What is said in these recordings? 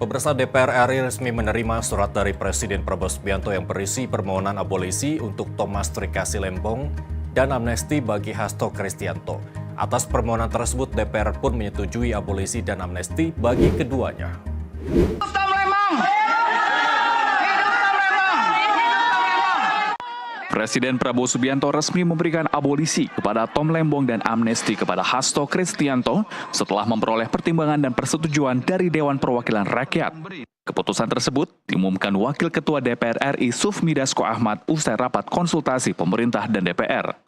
Pemirsa, DPR RI resmi menerima surat dari Presiden Prabowo Subianto yang berisi permohonan abolisi untuk Thomas Trikasi Lembong dan amnesti bagi Hasto Kristianto. Atas permohonan tersebut, DPR pun menyetujui abolisi dan amnesti bagi keduanya. Presiden Prabowo Subianto resmi memberikan abolisi kepada Tom Lembong dan amnesti kepada Hasto Kristianto setelah memperoleh pertimbangan dan persetujuan dari Dewan Perwakilan Rakyat. Keputusan tersebut diumumkan Wakil Ketua DPR RI Sufmi Dasko Ahmad usai rapat konsultasi pemerintah dan DPR.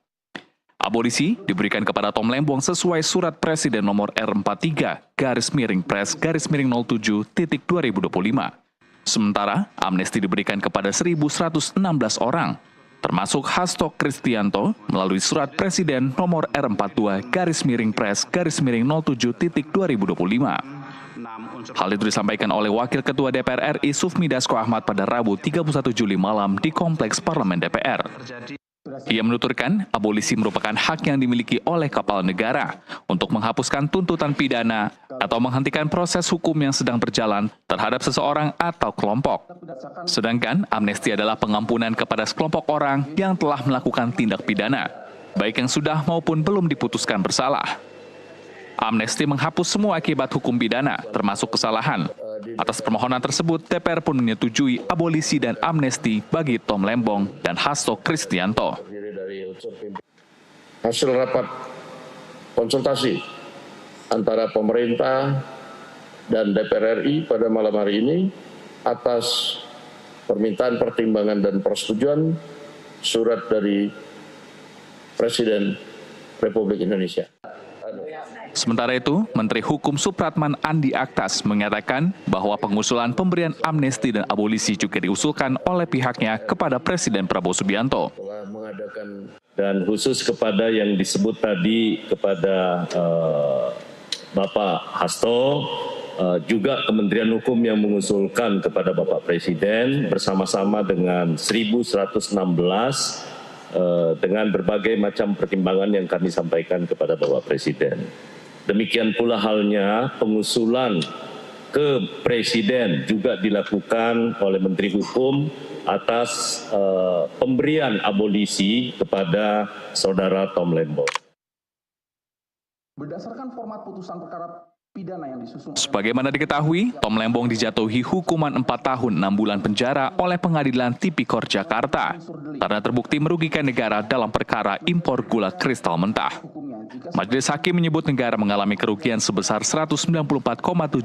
Abolisi diberikan kepada Tom Lembong sesuai surat Presiden nomor R43-Pres-07.2025. Sementara amnesti diberikan kepada 1.116 orang, termasuk Hasto Kristianto melalui surat Presiden nomor R42-Pres-07.2025. Hal itu disampaikan oleh Wakil Ketua DPR RI Sufmi Dasko Ahmad pada Rabu 31 Juli malam di Kompleks Parlemen DPR. Ia menuturkan abolisi merupakan hak yang dimiliki oleh kepala negara untuk menghapuskan tuntutan pidana atau menghentikan proses hukum yang sedang berjalan terhadap seseorang atau kelompok. Sedangkan amnesti adalah pengampunan kepada sekelompok orang yang telah melakukan tindak pidana, baik yang sudah maupun belum diputuskan bersalah. Amnesti menghapus semua akibat hukum pidana, termasuk kesalahan. Atas permohonan tersebut, DPR pun menyetujui abolisi dan amnesti bagi Tom Lembong dan Hasto Kristianto. Hasil rapat konsultasi antara pemerintah dan DPR RI pada malam hari ini atas permintaan pertimbangan dan persetujuan surat dari Presiden Republik Indonesia. Sementara itu, Menteri Hukum Supratman Andi Aktas mengatakan bahwa pengusulan pemberian amnesti dan abolisi juga diusulkan oleh pihaknya kepada Presiden Prabowo Subianto. Dan khusus kepada yang disebut tadi kepada Bapak Hasto, juga Kementerian Hukum yang mengusulkan kepada Bapak Presiden bersama-sama dengan 1.116 dengan berbagai macam pertimbangan yang kami sampaikan kepada Bapak Presiden. Demikian pula halnya pengusulan ke Presiden juga dilakukan oleh Menteri Hukum atas pemberian abolisi kepada Saudara Tom Lembong. Berdasarkan format putusan perkara pidana yang disusun. Sebagaimana diketahui, Tom Lembong dijatuhi hukuman 4 tahun 6 bulan penjara oleh Pengadilan Tipikor Jakarta karena terbukti merugikan negara dalam perkara impor gula kristal mentah. Majelis Hakim menyebut negara mengalami kerugian sebesar 194,7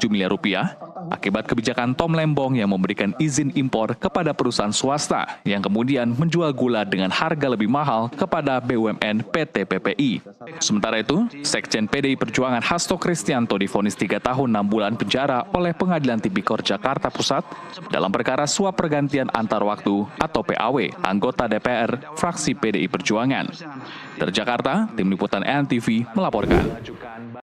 miliar rupiah akibat kebijakan Tom Lembong yang memberikan izin impor kepada perusahaan swasta yang kemudian menjual gula dengan harga lebih mahal kepada BUMN PT PPI. Sementara itu, Sekjen PDI Perjuangan Hasto Kristianto divonis 3 tahun 6 bulan penjara oleh Pengadilan Tipikor Jakarta Pusat dalam perkara suap pergantian antar waktu atau PAW anggota DPR fraksi PDI Perjuangan. Dari Jakarta, Tim Liputan NTV melaporkan.